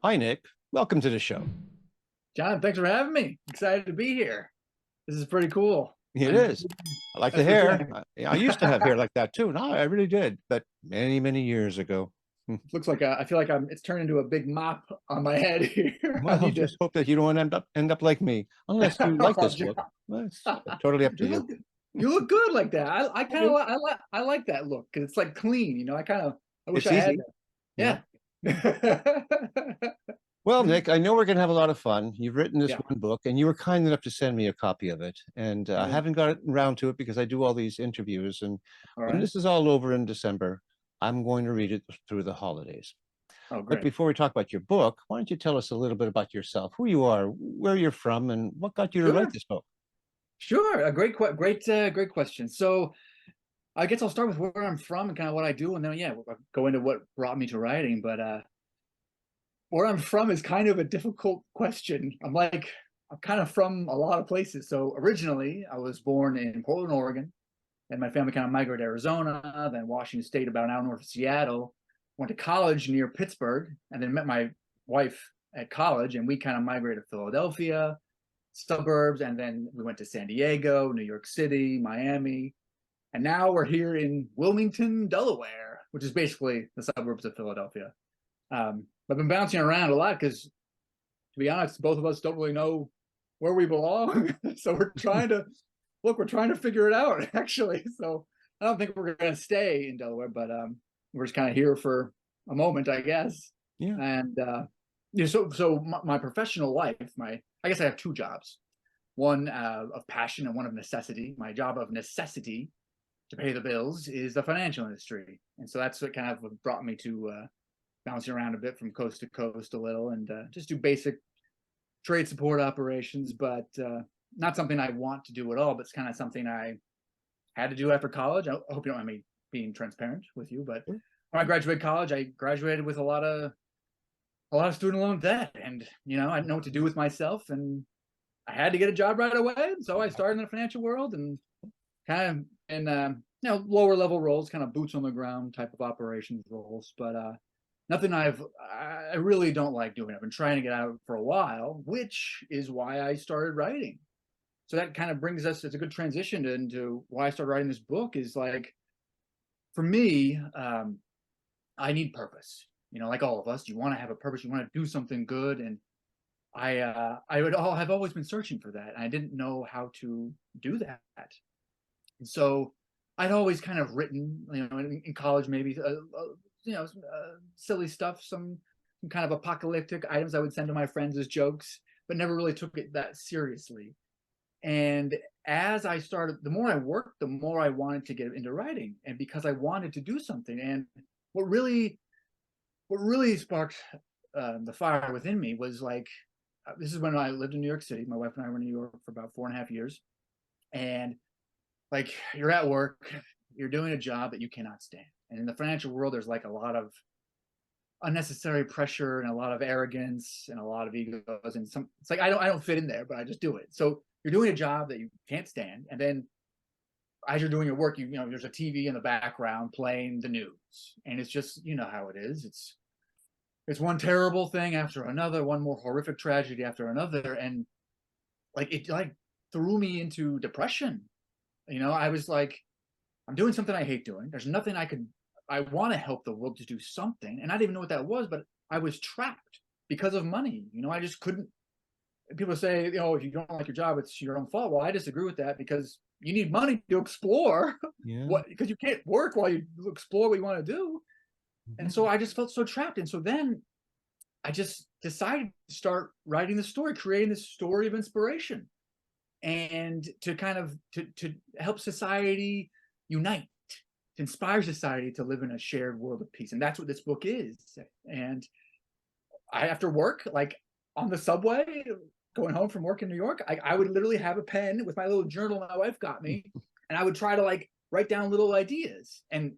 Hi, Nick. Welcome to the show. John, thanks for having me. Excited to be here. This is pretty cool. It And is. I like the that's for hair. saying. I used to have hair like that too. No, I really did, but many, many years ago. Looks like I feel like it's turned into a big mop on my head here. I Well, need to. just hope that you don't end up like me, unless you like Oh, this John. look. Well, it's totally up to You you. look you look good like that. I I kind of do. I like that look because it's like clean. I wish It's I had easy. that. Yeah. Yeah. Well, Nick, I know we're going to have a lot of fun. You've written this Yeah. one book, and you were kind enough to send me a copy of it. And I Oh, haven't got around to it because I do all these interviews. And all when right. this is all over in December, I'm going to read it through the holidays. Oh, But great. before we talk about your book, why don't you tell us a little bit about yourself, who you are, where you're from, and what got you to write Sure. this book? Sure. A great question. So I guess I'll start with where I'm from and kind of what I do, and then we'll go into what brought me to writing. But where I'm from is kind of a difficult question. I'm kind of from a lot of places. So originally, I was born in Portland, Oregon, and my family kind of migrated to Arizona, then Washington State, about an hour north of Seattle. Went to college near Pittsburgh, and then met my wife at college, and we kind of migrated to Philadelphia, suburbs, and then we went to San Diego, New York City, Miami, and now we're here in Wilmington, Delaware, which is basically the suburbs of Philadelphia. I've been bouncing around a lot because, to be honest, both of us don't really know where we belong. So we're trying to figure it out, actually. So I don't think we're going to stay in Delaware, but we're just kind of here for a moment, I guess. Yeah. And so my professional life, I guess I have two jobs, one of passion and one of necessity. My job of necessity to pay the bills is the financial industry, and so that's what kind of brought me to bouncing around a bit from coast to coast a little, and just do basic trade support operations, but not something I want to do at all. But it's kind of something I had to do after college. I hope you don't mind me being transparent with you, but when I graduated college, I graduated with a lot of student loan debt, and I didn't know what to do with myself, and I had to get a job right away. So I started in the financial world and kind of in lower level roles, kind of boots on the ground type of operations roles, but nothing I really don't like doing. I've been trying to get out of it for a while, which is why I started writing. So that kind of brings us, it's a good transition into why I started writing this book. Is like, for me, I need purpose. Like all of us, you want to have a purpose, you want to do something good, and I've always been searching for that, and I didn't know how to do that. And so I'd always kind of written, in college, maybe, silly stuff, some kind of apocalyptic items I would send to my friends as jokes, but never really took it that seriously. And as I started, the more I worked, the more I wanted to get into writing, and because I wanted to do something. And what really, what really sparked the fire within me was like, this is when I lived in New York City. My wife and I were in New York for about 4.5 years, and like, you're at work, you're doing a job that you cannot stand. And in the financial world, there's like a lot of unnecessary pressure and a lot of arrogance and a lot of egos. And it's like, I don't fit in there, but I just do it. So you're doing a job that you can't stand. And then as you're doing your work, there's a TV in the background playing the news. And it's just, how it is. It's one terrible thing after another, one more horrific tragedy after another. And like, it like threw me into depression. I was like, I'm doing something I hate doing. There's nothing I want to help the world to do something. And I didn't even know what that was, but I was trapped because of money. I just couldn't. People say, if you don't like your job, it's your own fault. Well, I disagree with that, because you need money to explore Yeah. because you can't work while you explore what you want to do. And so Mhm. I just felt so trapped. And so then I just decided to start writing the story, creating this story of inspiration, and to kind of to help society unite, to inspire society to live in a shared world of peace. And that's what this book is. And after work, like on the subway going home from work in New York, I would literally have a pen with my little journal my wife got me, and I would try to like write down little ideas. And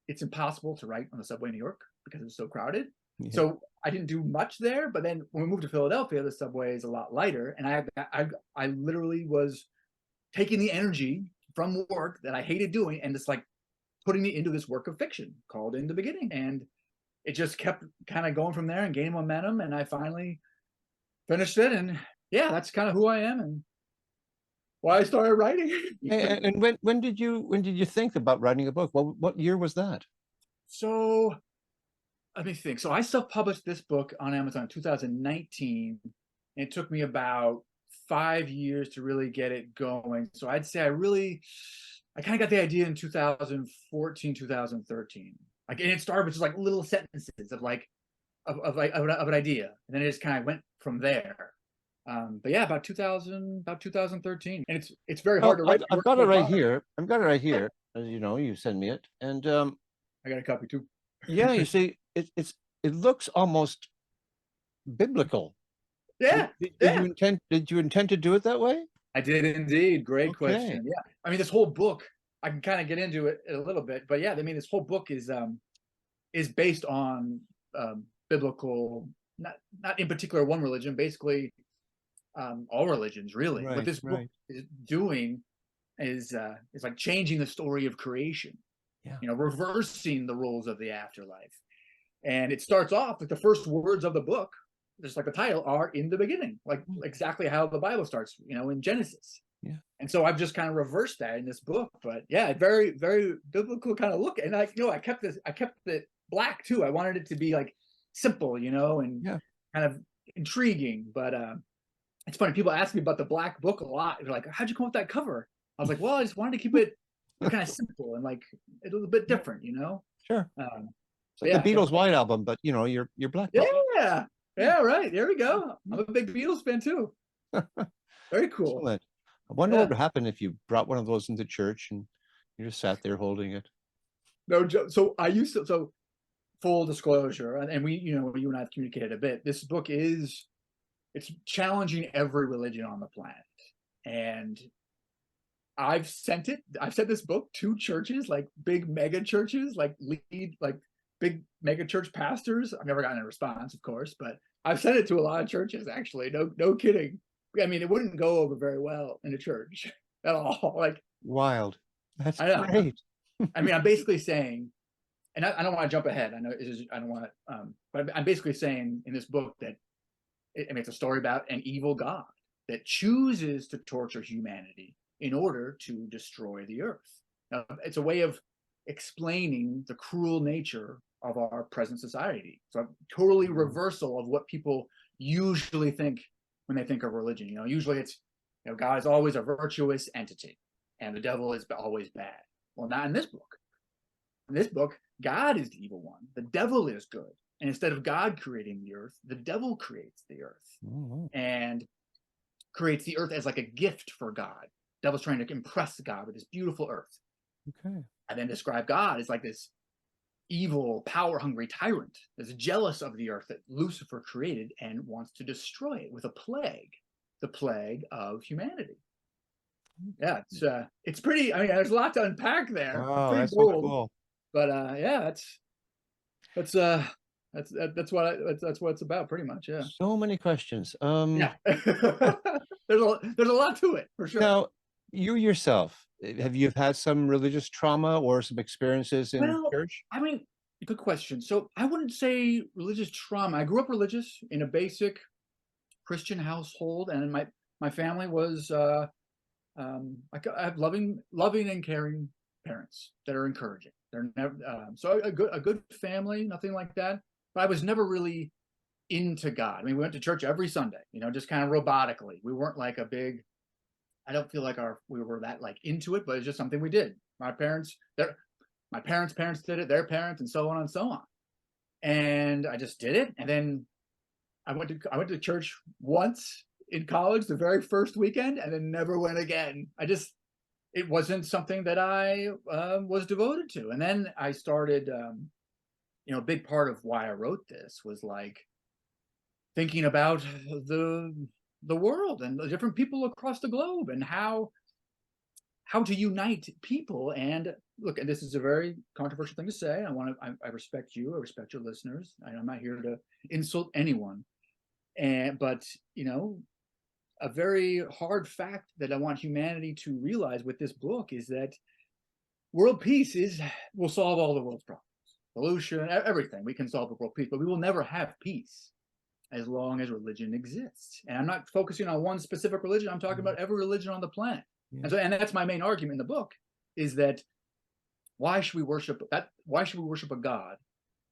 it's impossible to write on the subway in New York because it's so crowded. Yeah. So I didn't do much there. But then when we moved to Philadelphia, the subway is a lot lighter, and I literally was taking the energy from work that I hated doing and just like putting it into this work of fiction called In the Beginning. And it just kept kind of going from there and gaining momentum, and I finally finished it. And yeah, that's kind of who I am and why I started writing. And when did you think about writing a book? What year was that? So let me think. So I self-published this book on Amazon in 2019. And it took me about 5 years to really get it going. So I'd say I kind of got the idea in 2014, 2013. Like, and it started with just like little sentences of like of an idea, and then it just kind of went from there. But yeah, about 2013, and it's very hard Oh, to write. I've got it right here. I've got it right here. As you know, you send me it, and I got a copy too. yeah, you see, it looks almost biblical. Yeah, yeah. Did you intend to do it that way? I did indeed. Great Okay. question. Yeah, I mean, this whole book, I can kind of get into it a little bit, but yeah, I mean, this whole book is based on biblical, not in particular one religion, basically all religions really. What Right, this book right. is doing is like changing the story of creation, Yeah. reversing the rules of the afterlife. And it starts off with the first words of the book, just like the title, are in the beginning, like exactly how the Bible starts, in Genesis. Yeah. And so I've just kind of reversed that in this book. But yeah, very, very biblical kind of look. And I kept it black too. I wanted it to be like simple, and Yeah. kind of intriguing. But it's funny, people ask me about the black book a lot. They're like, how'd you come up with that cover? I was like, well, I just wanted to keep it kind of simple and like a little bit different, Sure. It's like yeah, the Beatles' White Album, but you're black. yeah, yeah, right. There we go. I'm a big Beatles fan too. Very cool. Excellent. I wonder Yeah. what would happen if you brought one of those into church and you just sat there holding it. No joke. So I used to. So full disclosure, and we, you and I have communicated a bit. This book it's challenging every religion on the planet, and I've sent this book to churches, like big mega churches, like big mega church pastors. I've never gotten a response, of course, but I've sent it to a lot of churches, actually. No kidding. I mean, it wouldn't go over very well in a church at all. Like, Wild. That's I know. great. I mean, I'm basically saying, and I don't want to jump ahead. I know I don't want to, but I'm basically saying in this book that it's a story about an evil God that chooses to torture humanity in order to destroy the earth. Now, it's a way of explaining the cruel nature of our present society. So a totally reversal of what people usually think when they think of religion. Usually it's, God is always a virtuous entity and the devil is always bad. Well, not in this book. In this book, God is the evil one. The devil is good. And instead of God creating the earth, the devil creates the earth and creates the earth as like a gift for God. Devil's trying to impress God with this beautiful earth. Okay. And then describe God as like this evil, power-hungry tyrant that's jealous of the earth that Lucifer created and wants to destroy it with a plague, the plague of humanity. Yeah, it's pretty. I mean, there's a lot to unpack there. Wow, Pretty that's so bold, cool. but yeah, that's what it's about, pretty much. Yeah. So many questions. Yeah. There's a lot to it for sure. Now, you yourself, have you had some religious trauma or some experiences in Well, church? I mean, good question. So I wouldn't say religious trauma. I grew up religious in a basic Christian household, and my family was I have loving and caring parents that are encouraging. They're never so a good family, nothing like that. But I was never really into God. I mean, we went to church every Sunday, just kind of robotically. We weren't like a big. I don't feel like we were that like into it, but it's just something we did. My parents did it, their parents, and so on and so on. And I just did it. And then I went to church once in college, the very first weekend, and then never went again. It wasn't something that I was devoted to. And then I started, a big part of why I wrote this was like thinking about the world and the different people across the globe and how to unite people. And look, and this is a very controversial thing to say. I respect you. I respect your listeners. I'm not here to insult anyone. But a very hard fact that I want humanity to realize with this book is that world peace will solve all the world's problems. pollution, everything. We can solve world peace, but we will never have peace as long as religion exists. And I'm not focusing on one specific religion. I'm talking about every religion on the planet. Yeah. And so, and that's my main argument in the book, is that why should we worship that? Why should we worship a God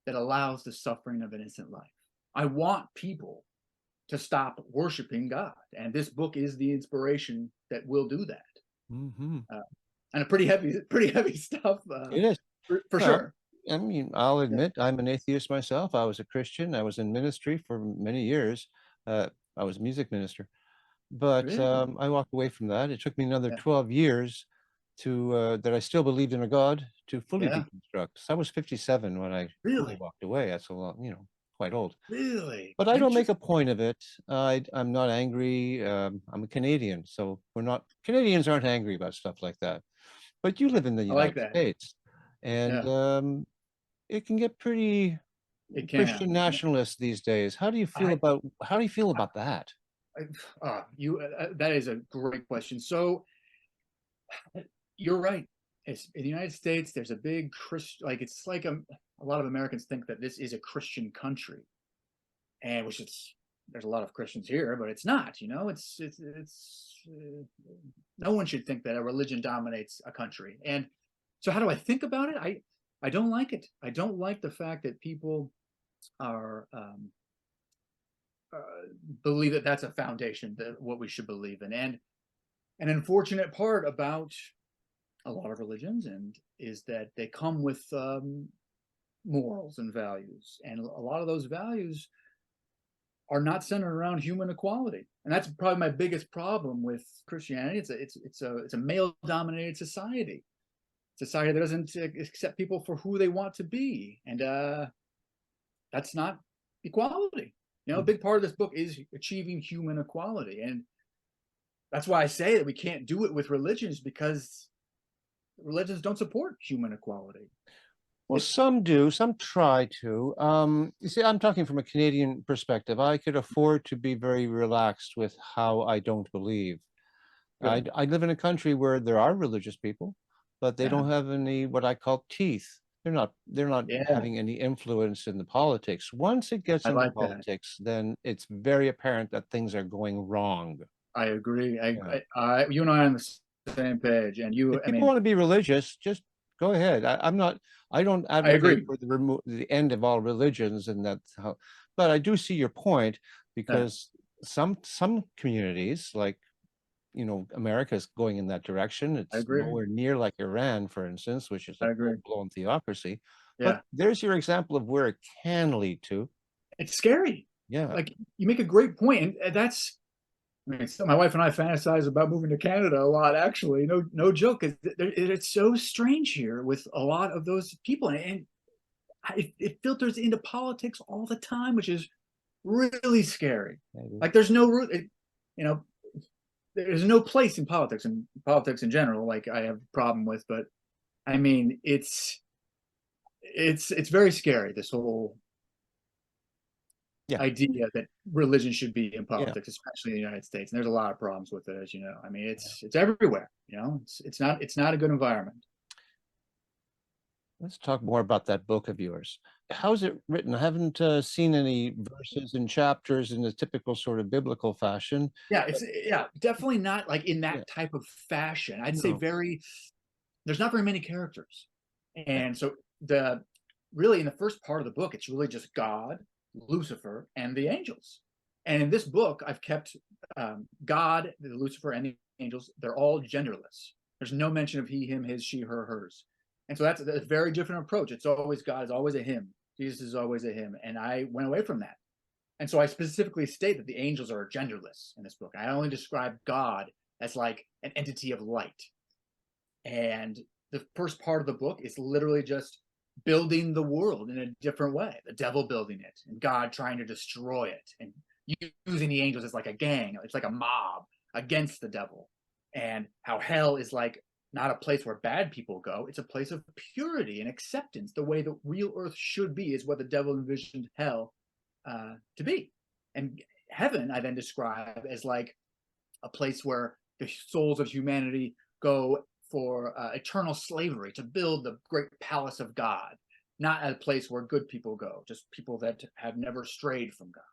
that allows the suffering of innocent life? I want people to stop worshiping God, and this book is the inspiration that will do that. Hmm. And a pretty heavy stuff, It is. for Well, sure. I mean, I'll Yeah. admit I'm an atheist myself. I was a Christian. I was in ministry for many years. I was a music minister, but Really? I walked away from that. It took me another Yeah. 12 years to that I still believed in a God to fully Yeah. deconstruct. So I was 57 when I fully Really? walked away. That's a long, quite old. Really? But I don't make Interesting. a point of it. I'm not angry. I'm a Canadian, so Canadians aren't angry about stuff like that. But you live in the I like United that. States, and Yeah, it can get pretty it Christian can. nationalist these days. I, How do you feel about that? that is a great question. So you're right. It's, in the United States, there's a big Christian, like it's like a lot of Americans think that this is a Christian country, and which it's, there's a lot of Christians here, but it's not. No one should think that a religion dominates a country. And so, how do I think about it? I don't like it. I don't like the fact that people are uh, believe that that's a foundation, that what we should believe in. And an unfortunate part about a lot of religions and is that they come with morals and values, and a lot of those values are not centered around human equality. And that's probably my biggest problem with Christianity. It's a male dominated society that doesn't accept people for who they want to be, and that's not equality. A big part of this book is achieving human equality, and that's why I say that we can't do it with religions, because religions don't support human equality. Well, some do, some try to. You see, I'm talking from a Canadian perspective. I could afford to be very relaxed with how I don't believe. Good. I live in a country where there are religious people, but they Yeah. don't have any what I call teeth. They're not Yeah. having any influence in the politics. Once it gets I into like that. politics, then it's very apparent that things are going wrong. I agree. Yeah. You and I are on the same page. And you, If I people mean, want to be religious, just go ahead. I'm not, I don't I advocate agree. for the end of all religions, and that's how, but I do see your point, Yeah, because some communities like, America is going in that direction. I It's agree. nowhere near like Iran, for instance, which is a I agree. full-blown theocracy. But Yeah. there's your example of where it can lead to. It's scary. Yeah. Like, you make a great point, and that's, I mean, so my wife and I fantasize about moving to Canada a lot, actually. No joke. It's so strange here with a lot of those people, and it filters into politics all the time, which is really scary. Maybe. Like, there's no root, you know, there's no place in politics, and politics in general, like I have a problem with. But I mean, it's very scary, this whole Yeah. idea that religion should be in Yeah. politics, especially in the United States. And there's a lot of problems with it, as you know. I mean, it's everywhere. It's not a good environment. Let's talk more about that book of yours. How's it written? I haven't seen any verses and chapters in the typical sort of biblical fashion. Yeah, definitely not like in Yeah. that type of fashion. I'd say No. there's not very many characters. Yeah. And so the really in the first part of the book, it's really just God, Lucifer, and the angels. And in this book, I've kept God, Lucifer, and the angels. They're all genderless. There's no mention of he, him, his, she, her, hers. And so that's a very different approach. It's always God, it's always a him. Jesus is always a him. And I went away from that. And so I specifically state that the angels are genderless in this book. I only describe God as like an entity of light. And the first part of the book is literally just building the world in a different way. The devil building it, and God trying to destroy it, and using the angels as like a gang. It's like a mob against the devil. And how hell is like not a place where bad people go. It's a place of purity and acceptance. The way the real earth should be is what the devil envisioned hell to be. And heaven, I then describe as like a place where the souls of humanity go for eternal slavery to build the great palace of God. not a place where good people go, just people that have never strayed from God.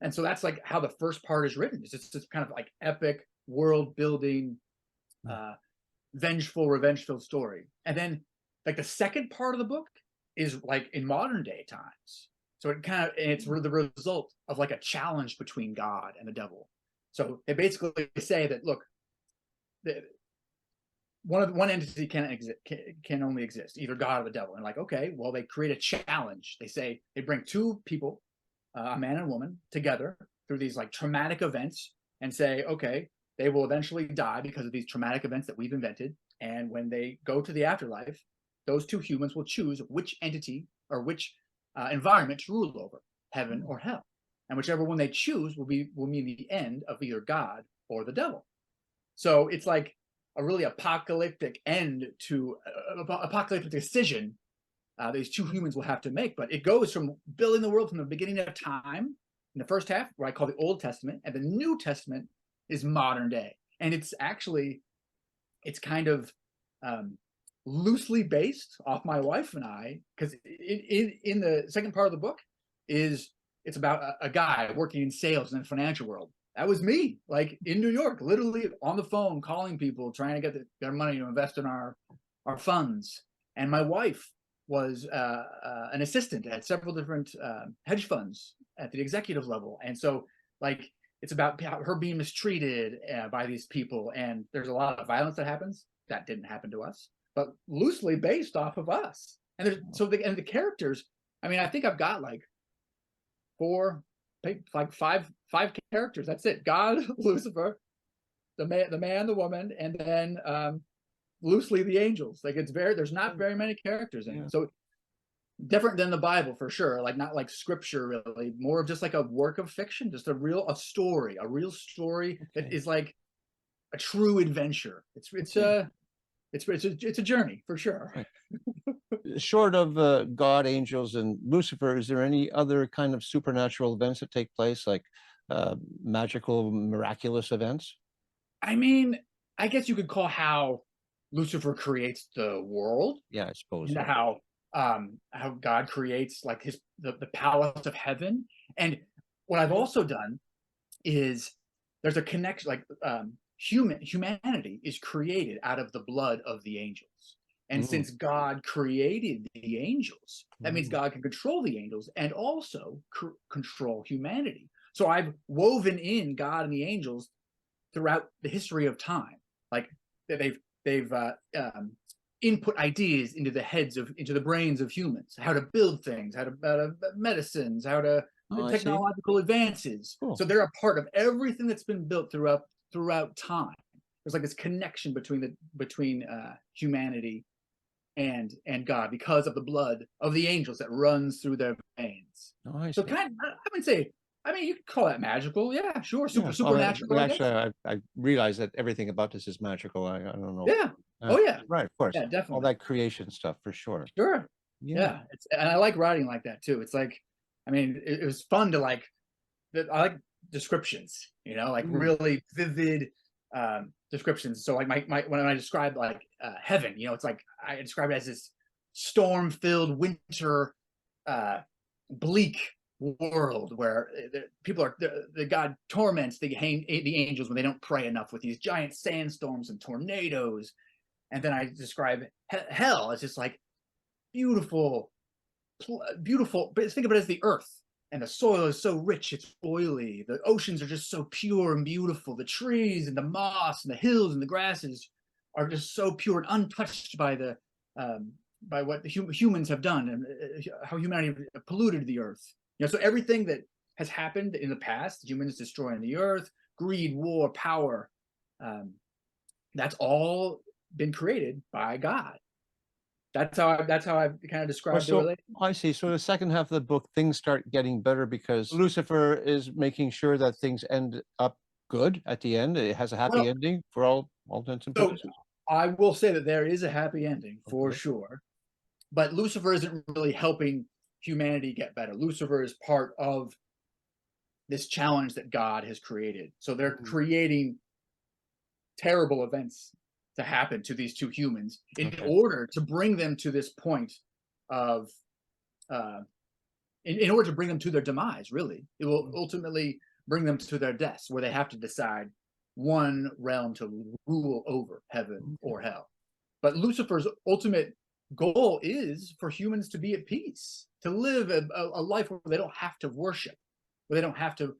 And so that's like how the first part is written. It's just this kind of like epic world building, vengeful, revenge-filled story. And then like the second part of the book is like in modern day times. So it's the result of like a challenge between God and the devil. So they basically say that, look, one entity can only exist, either God or the devil. And like, okay, well, they create a challenge. They say they bring two people, a man and a woman, together through these like traumatic events, and say, okay, they will eventually die because of these traumatic events that we've invented. And when they go to the afterlife, those two humans will choose which entity or which environment to rule over, heaven or hell. And whichever one they choose will mean the end of either God or the devil. So it's like a really apocalyptic end to apocalyptic decision these two humans will have to make. But it goes from building the world from the beginning of time in the first half, where I call the Old Testament, and the New Testament is modern day. And it's kind of loosely based off my wife and I, because in the second part of the book it's about a guy working in sales in the financial world. That was me, like in New York, literally on the phone, calling people, trying to get their money to invest in our funds. And my wife was an assistant at several different hedge funds at the executive level. And so like, it's about her being mistreated by these people. And there's a lot of violence that happens. That didn't happen to us, but loosely based off of us. And the characters, I mean, I think I've got like five characters. That's it. God, Lucifer, the man, the woman, and then loosely the angels. Like there's not very many characters in it. So different than the Bible for sure. Like not like scripture really, more of just like a work of fiction, just a real story that is like a true adventure. It's a journey for sure. Right. Short of God, angels, and Lucifer, is there any other kind of supernatural events that take place, like magical, miraculous events? I mean, I guess you could call how Lucifer creates the world. Yeah, I suppose. And how God creates like the palace of heaven. And what I've also done is there's a connection, like humanity is created out of the blood of the angels. And since God created the angels, that means God can control the angels and also control humanity. So I've woven in God and the angels throughout the history of time. Like they've input ideas into the brains of humans, how to build things, how to medicines, how to technological advances. Cool. So they're a part of everything that's been built throughout time. There's like this connection between humanity and God because of the blood of the angels that runs through their veins. So kind of, I would say, I mean, you could call that magical. Yeah, sure. Supernatural. Well, actually, I realize that everything about this is magical. I don't know. Yeah. Oh, yeah. Right, of course. Yeah, definitely. All that creation stuff, for sure. Sure. Yeah. And I like writing like that, too. It's like, I mean, it was fun to like, I like descriptions, like really vivid descriptions. So like when I describe like heaven, it's like I describe it as this storm-filled winter, bleak world where the God torments the angels when they don't pray enough with these giant sandstorms and tornadoes. And then I describe hell as just like beautiful, but think of it as the earth, and the soil is so rich, it's oily. The oceans are just so pure and beautiful. The trees and the moss and the hills and the grasses are just so pure and untouched by what the humans have done and how humanity polluted the earth. So everything that has happened in the past, humans destroying the earth, greed, war, power, that's all been created by God. That's how I've kind of described the relationship. I see. So the second half of the book, things start getting better because Lucifer is making sure that things end up good at the end. It has a happy ending for all intents and purposes. I will say that there is a happy ending for sure, but Lucifer isn't really helping humanity get better. Lucifer is part of this challenge that God has created. So they're creating terrible events to happen to these two humans in order to bring them to this point of in order to bring them to their demise. Really, it will ultimately bring them to their deaths, where they have to decide one realm to rule over, heaven or hell. But Lucifer's ultimate goal is for humans to be at peace, to live a life where they don't have to worship, where they don't have to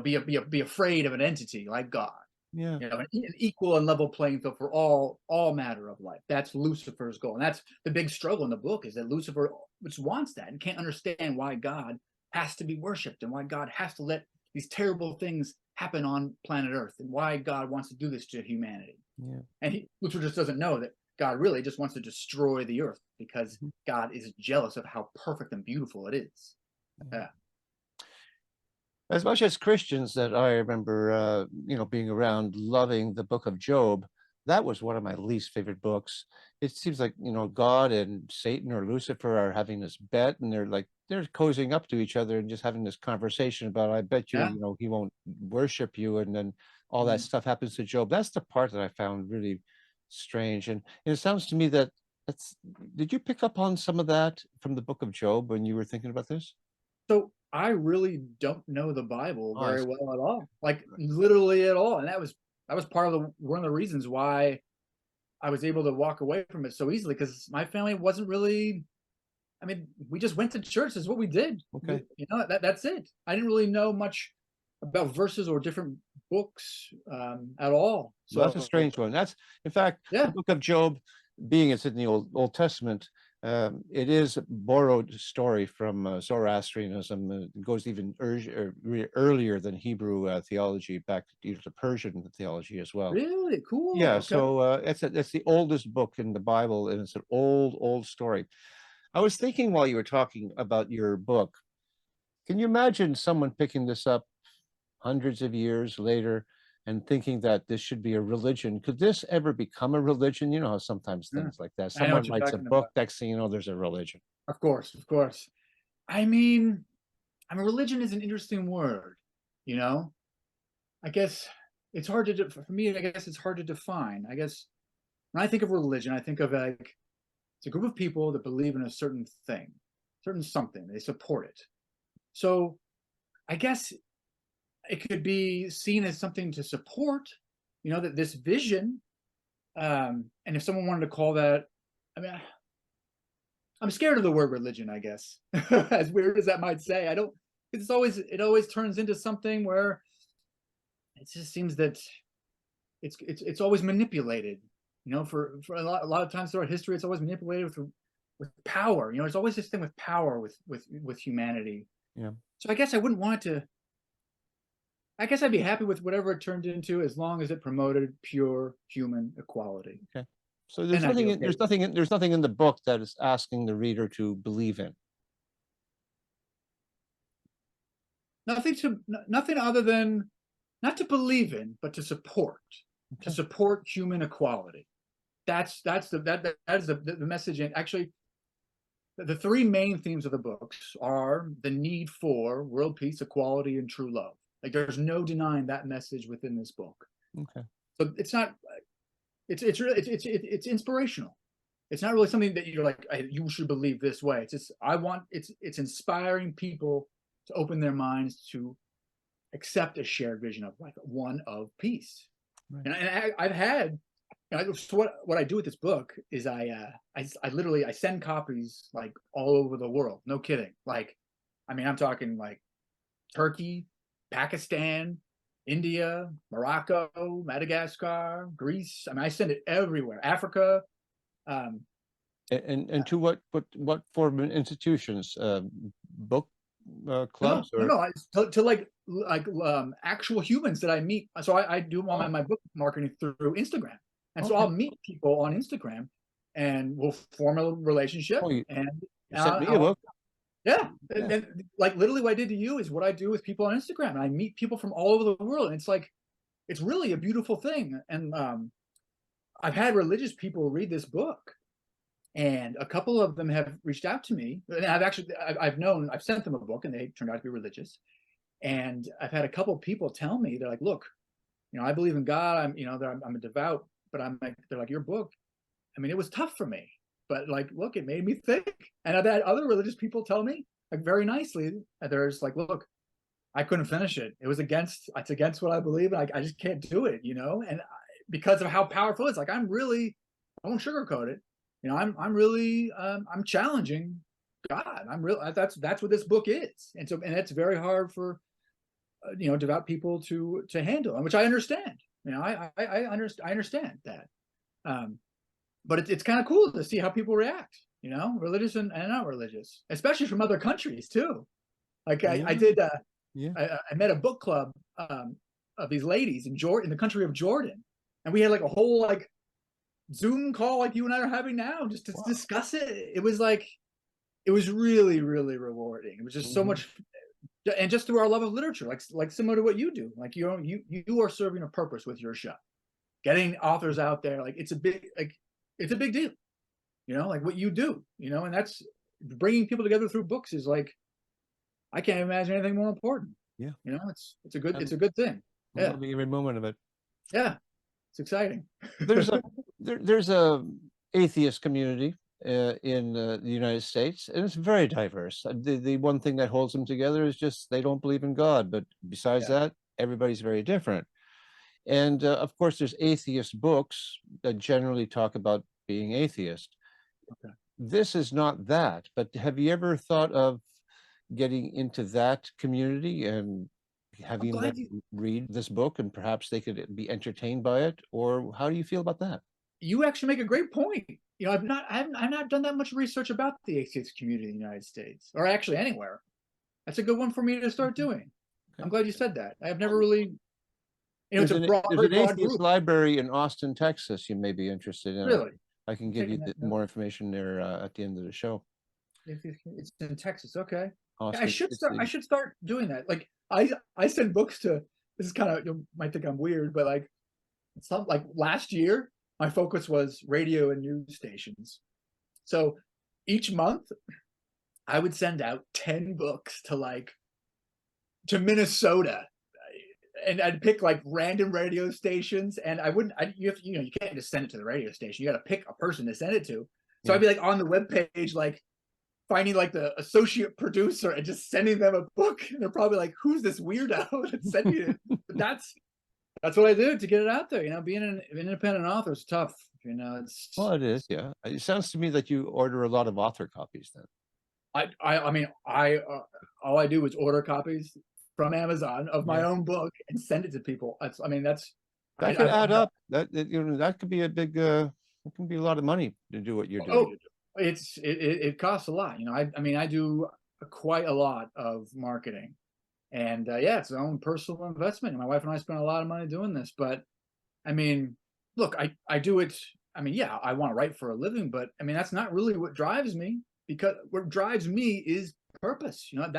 be afraid of an entity like God. Yeah. An equal and level playing field for all matter of life. That's Lucifer's goal, and that's the big struggle in the book, is that Lucifer just wants that and can't understand why God has to be worshipped and why God has to let these terrible things happen on planet Earth, and why God wants to do this to humanity. Yeah. And Lucifer just doesn't know that God really just wants to destroy the earth, because God is jealous of how perfect and beautiful it is. Yeah. As much as Christians that I remember, being around, loving the book of Job, that was one of my least favorite books. It seems like, God and Satan or Lucifer are having this bet, and they're cozying up to each other and just having this conversation about, I bet you, Yeah. he won't worship you. And then all that stuff happens to Job. That's the part that I found really strange. And it sounds to me did you pick up on some of that from the book of Job when you were thinking about this? So I really don't know the Bible Oh, I very see. well at all, like literally at all. And that was part of one of the reasons why I was able to walk away from it so easily, because my family wasn't really. I mean, we just went to church. Is what we did. Okay. That's it. I didn't really know much about verses or different books at all. Well, that's a So strange one. In fact, yeah, the book of Job, being it's in the Old Testament, it is a borrowed story from Zoroastrianism. It goes even earlier than Hebrew theology, back to Persian theology as well. really cool. Yeah, Okay. so it's the oldest book in the Bible, and it's an old story. I was thinking while you were talking about your book, can you imagine someone picking this up hundreds of years later and thinking that this should be a religion? Could this ever become a religion? You know how sometimes Yeah. things like that. I know Someone what you're writes a talking book, about. next thing you know, there's a religion. Of course, of course. I mean, religion is an interesting word. You know, I guess it's hard to for me. I guess it's hard to define. I guess when I think of religion, I think of like it's a group of people that believe in a certain thing, certain something. They support it. So I guess it could be seen as something to support. That this vision. And if someone wanted to call that, I mean, I'm scared of the word religion, I guess. As weird as that might say, I don't. It always turns into something where it just seems that it's always manipulated. For a lot of times throughout history, it's always manipulated with power. There's always this thing with power with humanity. Yeah. So I guess I wouldn't want to. I guess I'd be happy with whatever it turned into, as long as it promoted pure human equality. Okay. So Then I'd be okay. there's nothing in the book that is asking the reader to believe in. Nothing other than not to believe in, but to support. Okay. To support human equality. That is the message. And actually, the three main themes of the books are the need for world peace, equality, and true love. Like, there's no denying that message within this book. Okay. So it's not. It's really it's inspirational. It's not really something that you're like, you should believe this way. It's just it's inspiring people to open their minds to accept a shared vision of life, one of peace. Right. And I've had. So what I do with this book is I literally send copies like all over the world. No kidding. Like, I mean, I'm talking like Turkey, Pakistan, India, Morocco, Madagascar, Greece. I mean, I send it everywhere. Africa. And to what form of institutions? Book clubs No. To like actual humans that I meet. So I do all my book marketing through Instagram, and so Okay. I'll meet people on Instagram, and we'll form a relationship. Oh, you And sent me a book. yeah, Yeah. and like literally what I did to you is what I do with people on Instagram, and I meet people from all over the world, and it's really a beautiful thing. And I've had religious people read this book, and a couple of them have reached out to me, and I've sent them a book, and they turned out to be religious. And I've had a couple of people tell me, they're like, look, I believe in God. I'm a devout, but they're like, your book, I mean, it was tough for me. but like, look, it made me think. And I've had other religious people tell me, like, very nicely, there's like, look, I couldn't finish it. It's against what I believe, and I just can't do it, you know. And because of how powerful it's, like, I won't sugarcoat it. You know, I'm really, I'm challenging God. I'm real. That's what this book is, and so, and it's very hard for, you know, devout people to handle, and which I understand. You know, I understand that. Um, but it's kind of cool to see how people react. You know, religious and not religious, especially from other countries too. Like Yeah. I did. Yeah. I met a book club of these ladies in the country of Jordan, and we had like a whole like Zoom call like you and I are having now, just to discuss it. It was like, it was really, really rewarding. It was just so much, and just through our love of literature, like similar to what you do. Like, you are serving a purpose with your show, getting authors out there. Like, it's a big deal. You know, like what you do. You know, and that's bringing people together through books is like, I can't imagine anything more important. Yeah. You know, it's a good thing. I'm Yeah. loving every moment of it. Yeah. It's exciting. There's a atheist community in the United States, and it's very diverse. The one thing that holds them together is just they don't believe in God, but besides Yeah. that, everybody's very different. And of course, there's atheist books that generally talk about being atheist. Okay. This is not that, but have you ever thought of getting into that community and I'm having them glad read this book and perhaps they could be entertained by it? Or how do you feel about that? you actually make a great point. You know, I've not done that much research about the atheist community in the United States, or actually anywhere. That's a good one for me to start doing. Okay. I'm glad you said that. I've never really, you know, it's a There's very an broad atheist group. library in Austin, Texas. You may be interested in. Really. I can I'm give you taking that note. more information there at the end of the show. It's in Texas. Okay. Yeah, Austin, it's I should start doing that. Like, I send books to, this is kind of, you might think I'm weird, but like, some, like last year, my focus was radio and news stations. So each month I would send out 10 books to Minnesota, and I'd pick like random radio stations, and I wouldn't, you can't just send it to the radio station. You got to pick a person to send it to. So yeah. I'd be like on the webpage, like finding like the associate producer and just sending them a book. And they're probably like, who's this weirdo that's sending it? But that's what I do to get it out there. You know, being an independent author is tough. You know, Well, it is. Yeah. It sounds to me that you order a lot of author copies then. I mean, all I do is order copies from Amazon of my Yeah. own book and send it to people. I mean, That could add up. That could be a big. It can be a lot of money to do what you're doing. oh, it costs a lot. You know, I mean, I do quite a lot of marketing, and yeah, it's its own personal investment. My wife and I spend a lot of money doing this, but I mean, look, I do it. I mean, yeah, I want to write for a living, but I mean, that's not really what drives me, because what drives me is purpose. You know,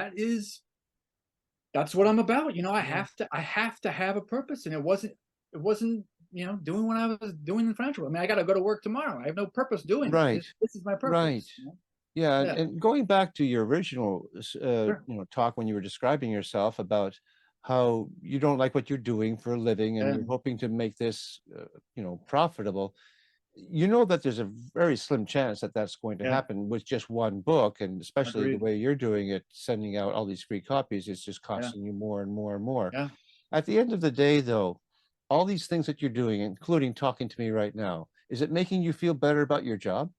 that's what I'm about. You know, I have to have a purpose, and it wasn't, you know, doing what I was doing in French. I mean, I got to go to work tomorrow. I have no purpose doing it. Right. This is my purpose. Right. You know? Yeah. Yeah. And going back to your original, Sure. talk when you were describing yourself about how you don't like what you're doing for a living and Yeah. you're hoping to make this, profitable. You know that there's a very slim chance that that's going to Yeah. happen with just one book, and especially the Agreed. way you're doing it, sending out all these free copies, it's just Yeah. costing you more and more and more. Yeah. At the end of the day, though, all these things that you're doing, including talking to me right now, is it making you feel better about your job?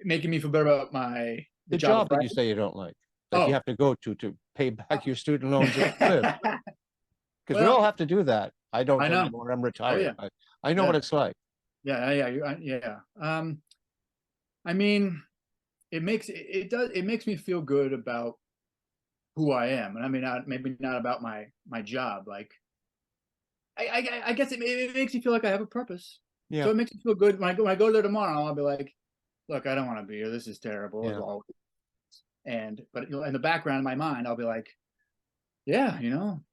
Making me feel better about the The job of job that you writing. say you don't like, that you Oh. have to go to pay back your student loans and live. Because we all Well, have to do that. I don't I know. anymore. I'm Oh retired. yeah. I know Yeah. what it's like. Yeah. Yeah. Yeah. I mean, it makes me feel good about who I am, and I mean, maybe not about my job. Like, I guess it makes me feel like I have a purpose. Yeah. So it makes me feel good when I go there tomorrow. I'll be like, look, I don't want to be here. This is terrible as Yeah. always. But in the background of my mind, I'll be like, yeah, you know,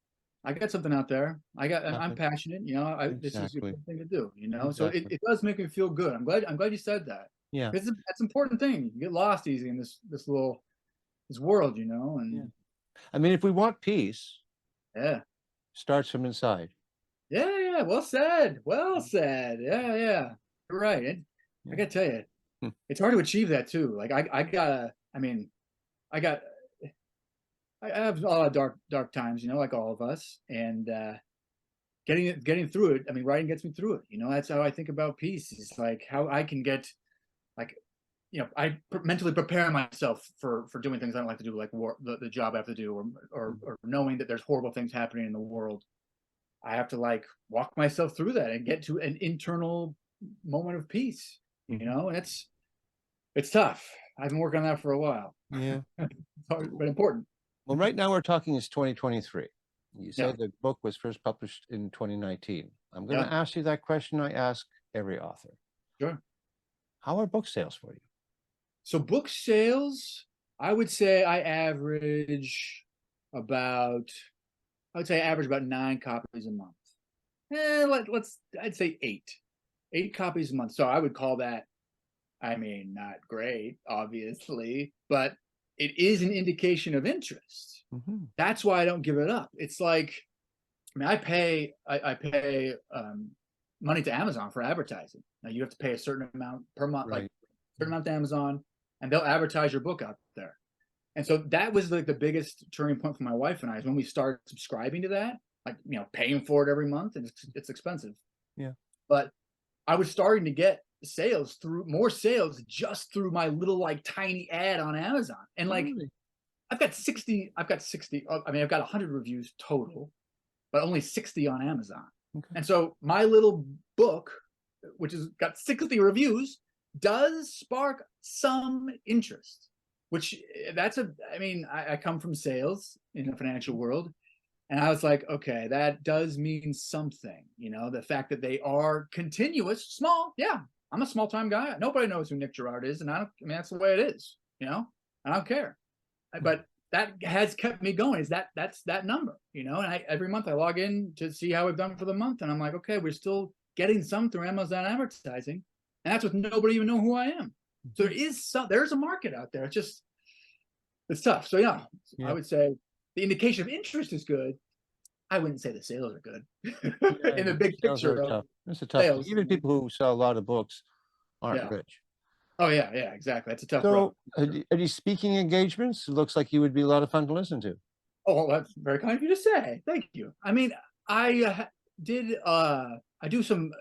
I got something out there. I'm Exactly. passionate. You know, this is a Exactly. good thing to do. You know, so Exactly. it does make me feel good. I'm glad you said that. Yeah. It's that's an important thing. You get lost easy in this world, you know, Yeah. and I mean, if we want peace, yeah. starts from inside. Yeah, yeah, well said. Well said. Yeah, yeah. You're right. I Yeah. gotta tell you, Hmm. it's hard to achieve that too. Like I gotta, I mean, I got, I have a lot of dark times, like all of us, and getting through it. I mean, writing gets me through it. That's how I think about peace. It's like how I can get, like, I mentally prepare myself for doing things I don't like to do, like the job I have to do, or knowing that there's horrible things happening in the world. I have to like walk myself through that and get to an internal moment of peace. Mhm. And it's tough. I've been working on that for a while. Yeah. It's hard, but important. Well, right now we're talking is 2023. You Yeah, said the book was first published in 2019. I'm going yeah, to ask you that question I ask every author. sure. How are book sales for you? So book sales, I would say about, I would say I average about 9 copies a month. I'd say eight copies a month. So I would call that, I mean, not great, obviously, but it is an indication of interest. Mhm. That's why I don't give it up. It's like, I mean, I pay money to Amazon for advertising. Now you have to pay a certain amount per month, like Right. a certain amount to Amazon, and they'll advertise your book out there. And so that was like the biggest turning point for my wife and I, is when we started subscribing to that, like, paying for it every month, and it's expensive. Yeah. But I was starting to get more sales just through my little like tiny ad on Amazon. And Oh, like really? I've got 60, I mean, I've got 100 reviews total, but only 60 on Amazon. Okay. And so my little book, which has got 60 reviews, does spark some interest, which I mean, I come from sales in the financial world. And I was like, okay, that does mean something, the fact that they are continuous, small. Yeah, I'm a small time guy. Nobody knows who Nick Girard is. And I mean, that's the way it is, I don't care. But that has kept me going, is that's that number, and every month I log in to see how we've done for the month. And I'm like, okay, we're still getting some through Amazon advertising. And that's with nobody even know who I am. So there's a market out there. It's tough. So yeah, I Yeah. would say the indication of interest is good. I wouldn't say the sales are good Yeah. in the big Sales are picture of tough. It's a tough thing. sales. Even people who sell a lot of books aren't Yeah. rich. Oh yeah, yeah, exactly. That's a tough road. So, are these speaking engagements? It looks like you would be a lot of fun to listen to. Oh, well, that's very kind of you to say. Thank you. I mean, I did I do some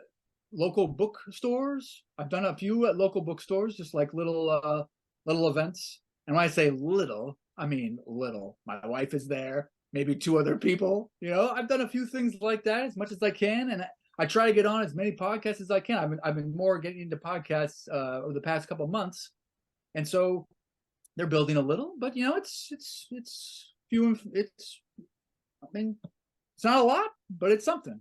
local bookstores. I've done a few at local bookstores, just like little events. And when I say little, I mean little. My wife is there, maybe two other people. I've done a few things like that as much as I can, and I try to get on as many podcasts as I can. I've been more getting into podcasts over the past couple of months, and so they're building a little, but it's few and I mean, it's not a lot, but it's something.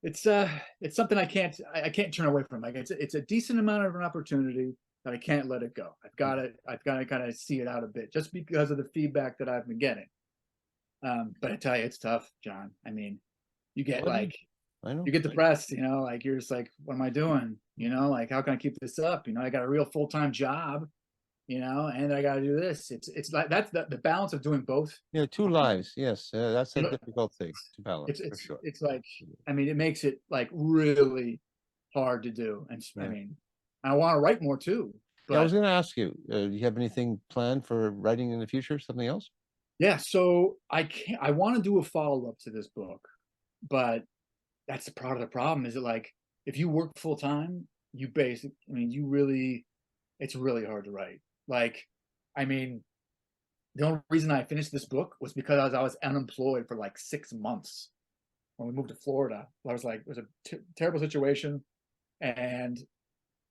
It's something I can't turn away from. Like it's a decent amount of an opportunity that I can't let it go. I've got to kind of see it out a bit, just because of the feedback that I've been getting. But I tell you, it's tough, John. I mean, you get Well, like I know. you get depressed, like you're just like, what am I doing? Like how can I keep this up? I got a real full-time job, and I got to do this. It's like that's the balance of doing both. Yeah, two lives. Yes, that's a You know, difficult thing to it's balance for it's sure. it's like, I mean, it makes it like really hard to do. And I Yeah. mean, I want to write more too, Yeah, I was but going to ask you, do you have anything planned for writing in the future? Something else? yeah. So I want to do a follow-up to this book, but that's the part of the problem, is that like if you work full time, I mean, it's really hard to write. Like, I mean, the only reason I finished this book was because I was unemployed for like 6 months when we moved to Florida. I was like, it was a terrible situation, and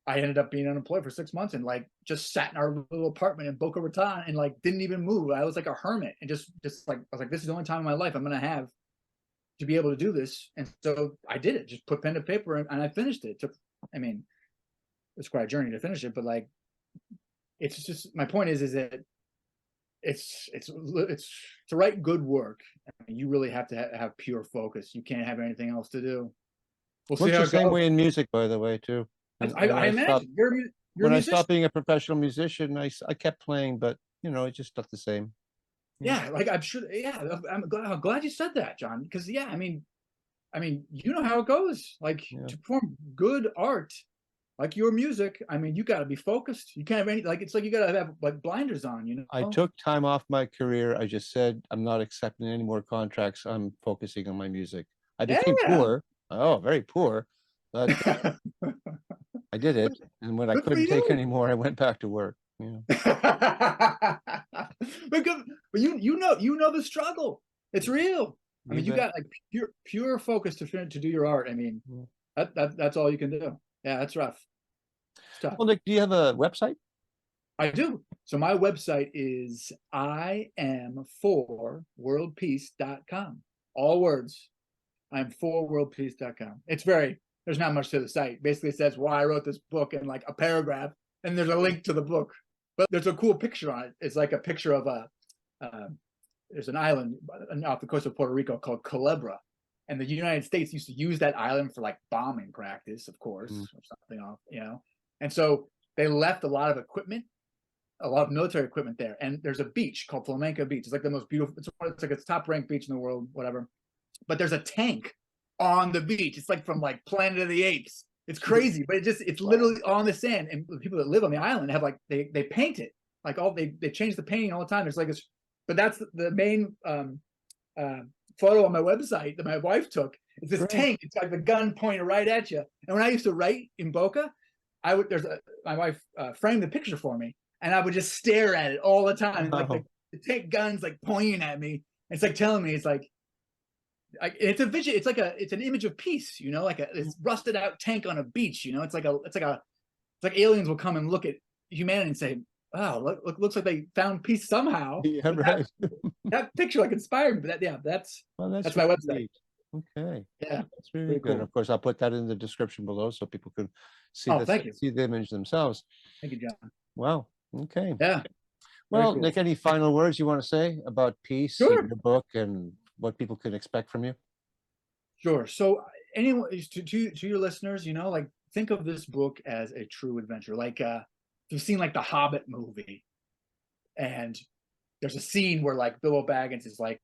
I ended up being unemployed for 6 months, and like just sat in our little apartment in Boca Raton and like didn't even move. I was like a hermit, and just like I was like, this is the only time in my life I'm gonna have to be able to do this. And so I did it. Just put pen to paper, and I finished it. It took, I mean, it's quite a journey to finish it, but like it's just, my point is that it's to write good work. I mean, you really have to have pure focus. You can't have anything else to do. We'll see Works how the it same goes. way in music, by the way, too. I imagine you're a When I musician. stopped being a professional musician, I kept playing, but it's just not the same. Yeah. Yeah, like I'm sure. Yeah, I'm glad you said that, John. Because yeah, I mean, I mean, you know how it goes. Like Yeah. to perform good art, like your music, I mean, you got to be focused. You can't have any, like, it's like you got to have like blinders on, you I know? took time off my career. I just said, I'm not accepting any more contracts. I'm focusing on my music. I became Yeah. poor. Oh, very poor, but I did But it. And when I good for couldn't take you. any more, I went back to work. Yeah. But good, but you know the struggle. It's real. I You mean, you bet. got like pure focus to do your art. I mean, Yeah. that's all you can do. Yeah, that's rough. It's tough. Well, Nick, do you have a website? I do. So my website is iam4worldpeace.com. All words. I'm for worldpeace.com. It's very, there's not much to the site. Basically it says why I wrote this book in like a paragraph, and there's a link to the book. But there's a cool picture on it. It's like a picture of there's an island off the coast of Puerto Rico called Culebra. And the United States used to use that island for like bombing practice, of course, or something off, you know. And so they left a lot of equipment, a lot of military equipment there. And there's a beach called Flamenco Beach. It's like the most beautiful, it's like its top ranked beach in the world, whatever. But there's a tank on the beach. It's like from like Planet of the Apes. It's crazy, but it's literally on the sand. And the people that live on the island have like they paint it. Like they change the painting all the time. There's like this, but that's the main photo on my website that my wife took. It's this tank. It's like the gun pointed right at you. And when I used to write in Boca, my wife framed the picture for me, and I would just stare at it all the time. Wow. Like the tank guns like pointing at me. It's like telling me, it's like it's a vision. It's an image of peace, you know, like this rusted out tank on a beach. You know, it's like aliens will come and look at humanity and say, "Oh, looks like they found peace somehow." Yeah, right. That picture like inspired me. That's my website. Neat. Okay. Yeah, that's really good. Cool. Of course, I'll put that in the description below so people can see see the image themselves. Thank you, John. Wow. Okay. Yeah. Well, cool. Nick, any final words you want to say about peace in your book and what people can expect from you? Sure. So anyone to your listeners, you know, like think of this book as a true adventure. Like you've seen like the Hobbit movie, and there's a scene where like Bilbo Baggins is like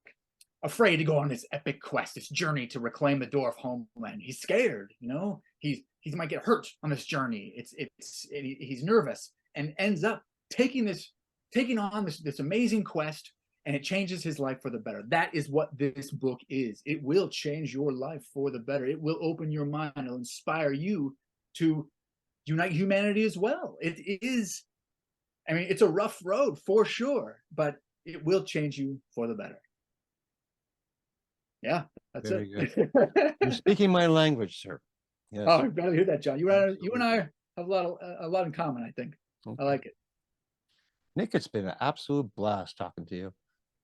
afraid to go on this epic quest, this journey to reclaim the dwarf homeland. He's scared, you know, he might get hurt on this journey. He's nervous, and ends up taking on this amazing quest, and it changes his life for the better. That is what this book is. It will change your life for the better. It will open your mind. It'll inspire you to unite humanity as well. It is, I mean, it's a rough road for sure, but it will change you for the better. Yeah, that's Very it. Good. You're speaking my language, sir. Yes. Oh, I'm glad to hear that, John. You and I have a lot in common, I think. Okay. I like it. Nick, it's been an absolute blast talking to you.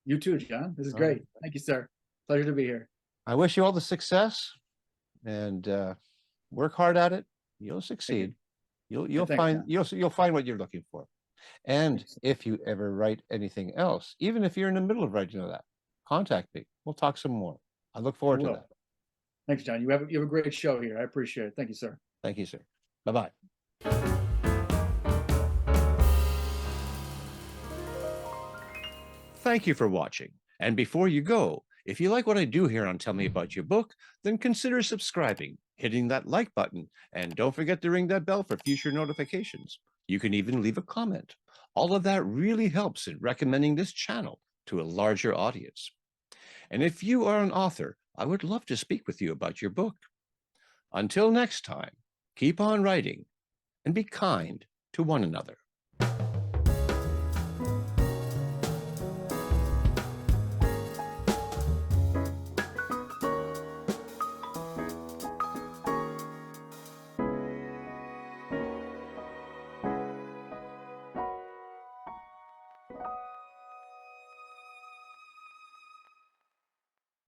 You too, John. This is great. Thank you, sir. Pleasure to be here. I wish you all the success, and work hard at it. You'll succeed. You'll find what you're looking for. And if you ever write anything else, even if you're in the middle of writing that, contact me. We'll talk some more. I look forward to that. Thanks, John. You have a great show here. I appreciate it. Thank you, sir. Thank you, sir. Bye-bye. Thank you for watching. And before you go, if you like what I do here on Tell Me About Your Book, then consider subscribing, hitting that like button, and don't forget to ring that bell for future notifications. You can even leave a comment. All of that really helps in recommending this channel to a larger audience. And if you are an author, I would love to speak with you about your book. Until next time, keep on writing and be kind to one another.